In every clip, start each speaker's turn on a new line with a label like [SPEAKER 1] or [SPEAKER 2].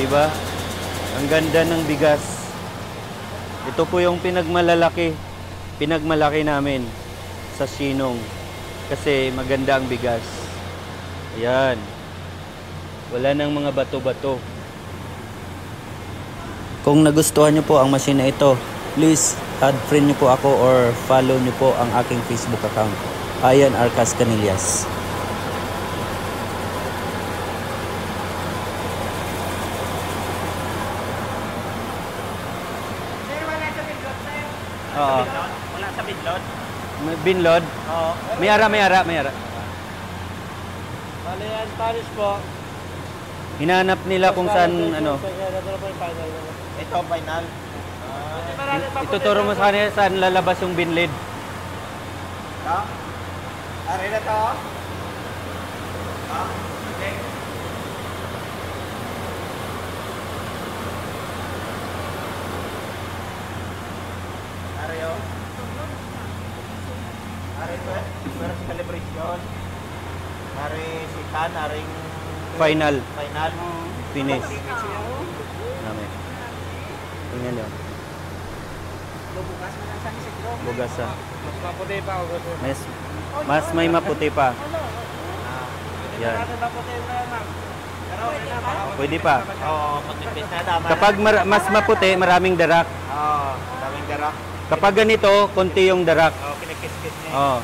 [SPEAKER 1] Di ba? Ang ganda ng bigas. Ito po yung pinagmalaki namin sa Sinong. Kasi maganda ang bigas. Ayan. Wala nang mga bato-bato. Kung nagustuhan nyo po ang machine na ito, please add friend nyo po ako or follow nyo po ang aking Facebook account. Ayan Arcas Canillas. Oo.
[SPEAKER 2] Wala sa binlod?
[SPEAKER 1] Binlod?
[SPEAKER 2] Oo.
[SPEAKER 1] May ara.
[SPEAKER 2] Bale yan, Paris po.
[SPEAKER 1] Hinanap nila kung saan ano.
[SPEAKER 2] Ito ang final.
[SPEAKER 1] Ituturo mo sa kanila saan lalabas yung binlid.
[SPEAKER 2] Ha? Aray na to? Ha? Okay. Aray o? Aray to eh? Pero si calibration. Aray si Tan, aring
[SPEAKER 1] Final.
[SPEAKER 2] Finish.
[SPEAKER 1] Namin. Tingnan nyo. Bugas sa.
[SPEAKER 2] Mas maputi pa ako.
[SPEAKER 1] Mas may maputi pa. Yan. Pwede pa.
[SPEAKER 2] Oo, matipis na tama.
[SPEAKER 1] Kapag mas maputi, maraming darak.
[SPEAKER 2] Oo, maraming darak.
[SPEAKER 1] Kapag ganito, konti yung darak.
[SPEAKER 2] Oo, kinikis-kis niya.
[SPEAKER 1] Oh.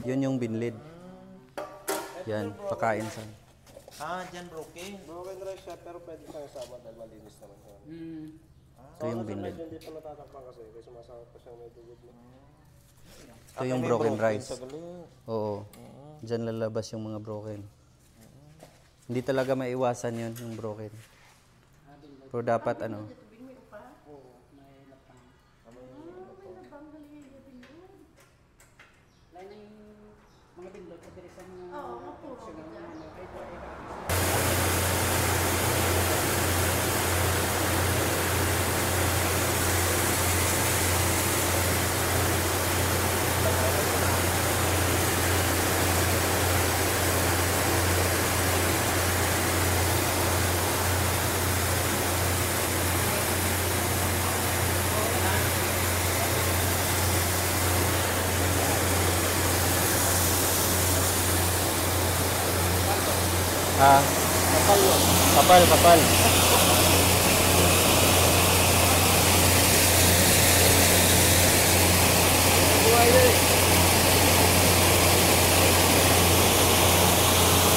[SPEAKER 1] Yun yung binlid. Yan, pakain sa.
[SPEAKER 2] Dyan broken.
[SPEAKER 3] Broken rice siya, pero pwede siyang sama dahil malinis naman siya.
[SPEAKER 1] Ito yung binlid.
[SPEAKER 3] Hindi pa natatakpan kasi sumasama pa siyang may dugod na.
[SPEAKER 1] Ito yung broken rice. Oo. Diyan lalabas yung mga broken. Hindi talaga maiwasan yun, yung broken. Pero dapat ano. Kapal.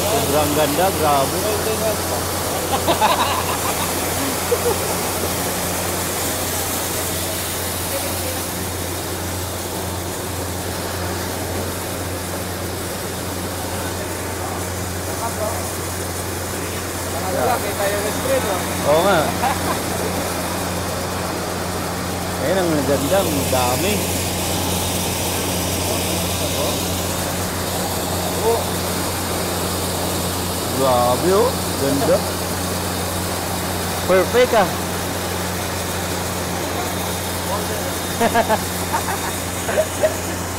[SPEAKER 1] Sobrang ganda, grabe.
[SPEAKER 3] Kita yung screen, no?
[SPEAKER 1] Oo nga. Ayan ang ganda, ang dami. Oh. Grabe oh, ganda. Perfect ah.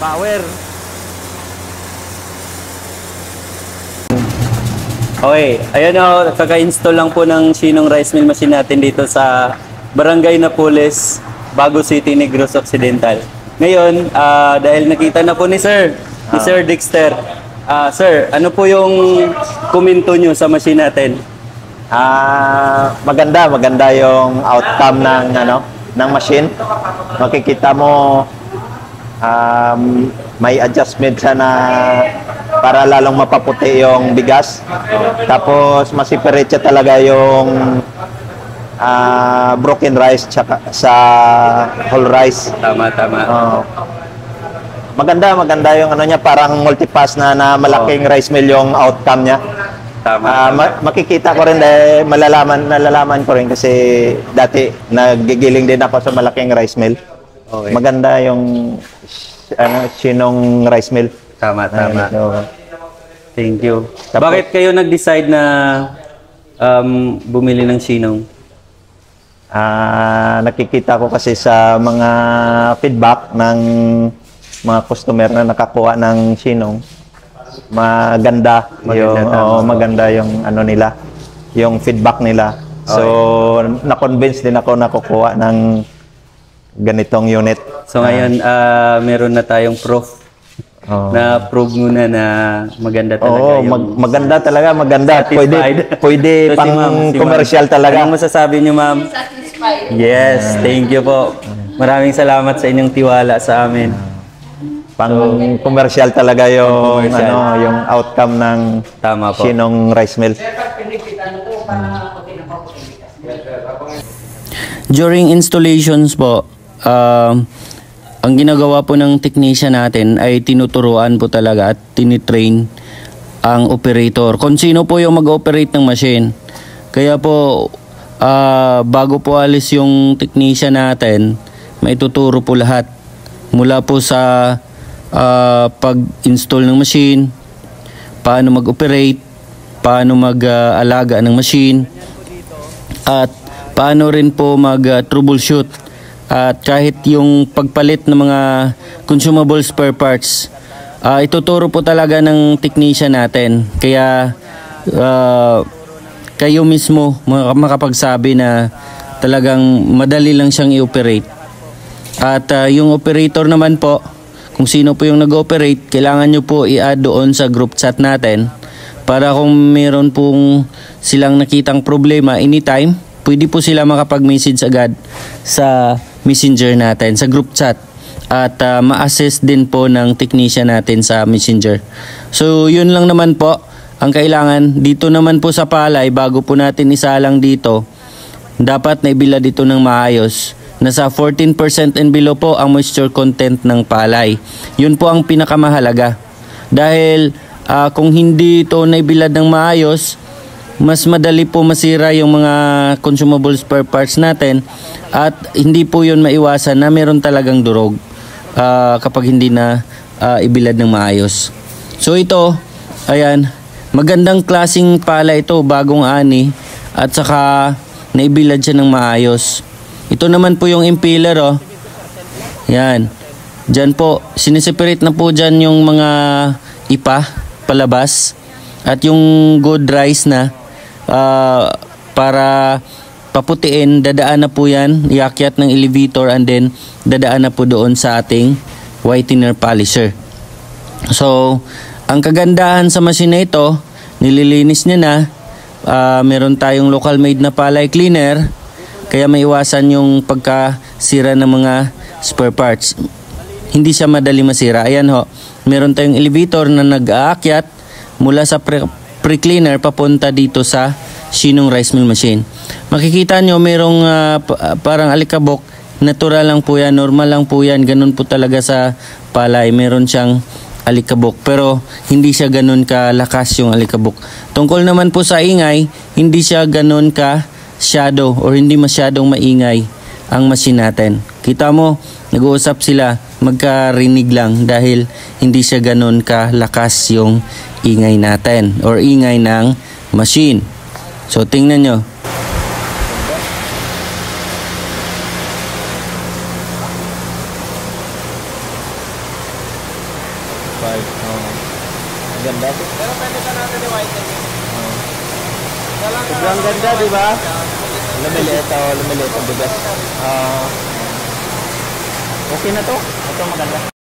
[SPEAKER 1] Power. Okay, ayan o, kaka-install lang po ng Sinong rice mill machine natin dito sa Barangay Napoles, Bago City, Negros Occidental. Ngayon, dahil nakita na po ni Sir Dexter, Sir, ano po yung komento nyo sa machine natin?
[SPEAKER 4] Maganda yung outcome ng machine. Makikita mo may adjustment siya na para lalong mapaputi yung bigas. Tapos masiperate siya talaga yung broken rice tsaka sa whole rice.
[SPEAKER 1] Tama.
[SPEAKER 4] Maganda yung niya, parang multipass na malaking rice mill yung outcome niya.
[SPEAKER 1] Tama.
[SPEAKER 4] Makikita ko rin nalalaman ko rin kasi dati nagigiling din ako sa malaking rice mill.
[SPEAKER 1] Okay.
[SPEAKER 4] Maganda yung Sinong rice mill.
[SPEAKER 1] Tama.
[SPEAKER 4] So,
[SPEAKER 1] Thank you. Bakit kayo nag-decide na bumili ng Sinong?
[SPEAKER 4] nakikita ko kasi sa mga feedback ng mga customer na nakakuha ng Sinong, maganda yung nila, yung feedback nila. So, na-convince din ako na kukuha ng ganitong unit.
[SPEAKER 1] So ngayon, meron na tayong proof. Na prove muna na maganda talaga yung...
[SPEAKER 4] maganda talaga, maganda. Pwede
[SPEAKER 1] So,
[SPEAKER 4] pang
[SPEAKER 1] si
[SPEAKER 4] commercial talaga.
[SPEAKER 1] Anong masasabi niyo, ma'am? Yes, thank you po. Maraming salamat sa inyong tiwala sa amin.
[SPEAKER 4] Pang commercial talaga yung yung outcome ng
[SPEAKER 1] Tama po.
[SPEAKER 4] Sinong rice mill.
[SPEAKER 1] During installations po, ang ginagawa po ng technician natin ay tinuturuan po talaga at tinitrain ang operator. Kung sino po yung mag-operate ng machine. Kaya po, bago po alis yung technician natin, maituturo po lahat. Mula po sa pag-install ng machine, paano mag-operate, paano mag-alaga ng machine, at paano rin po mag-troubleshoot. At kahit yung pagpalit ng mga consumable spare parts, ituturo po talaga ng technician natin. Kaya kayo mismo makapagsabi na talagang madali lang siyang i-operate. At yung operator naman po, kung sino po yung nag-operate, kailangan nyo po i-add doon sa group chat natin para kung meron pong silang nakitang problema anytime, pwede po sila makapag-message agad sa messenger natin, sa group chat. At ma-assist din po ng technician natin sa messenger. So, yun lang naman po ang kailangan. Dito naman po sa palay, bago po natin isalang dito, dapat na ibila dito ng maayos. Nasa 14% and below po ang moisture content ng palay. Yun po ang pinakamahalaga. Dahil kung hindi ito naibilad ng maayos, mas madali po masira yung mga consumable spare parts natin at hindi po yun maiwasan na meron talagang durog kapag hindi na ibilad ng maayos. So ito, ayan, magandang klaseng pala ito, bagong ani at saka naibilad siya ng maayos. Ito naman po yung impeller, yan, dyan po siniseparate na po dyan yung mga ipa palabas at yung good rice na para paputiin, dadaan na po yan, iakyat ng elevator and then dadaan na po doon sa ating whitener polisher. So, ang kagandahan sa machine na ito, nililinis niya na, meron tayong local made na palay cleaner, kaya maiwasan yung pagkasira ng mga spare parts. Hindi siya madali masira. Ayan ho, meron tayong elevator na nag-aakyat mula sa pre-cleaner papunta dito sa Sinong rice mill machine. Makikita nyo merong parang alikabok, natural lang po yan, normal lang po yan, ganun po talaga sa palay, meron siyang alikabok pero hindi siya ganun kalakas yung alikabok. Tungkol naman po sa ingay, hindi siya ganun ka shadow or hindi masyadong maingay ang machine natin. Kita mo, nag-uusap sila, magkarinig lang dahil hindi siya ganun kalakas yung ingay natin or ingay ng machine. So tingnan nyo.
[SPEAKER 4] Ganda.
[SPEAKER 3] Pero pwede pa natin i-whiten yun.
[SPEAKER 4] Sobrang ganda, di ba? Lumiliit ang bigas. Okay na to? Ito maganda.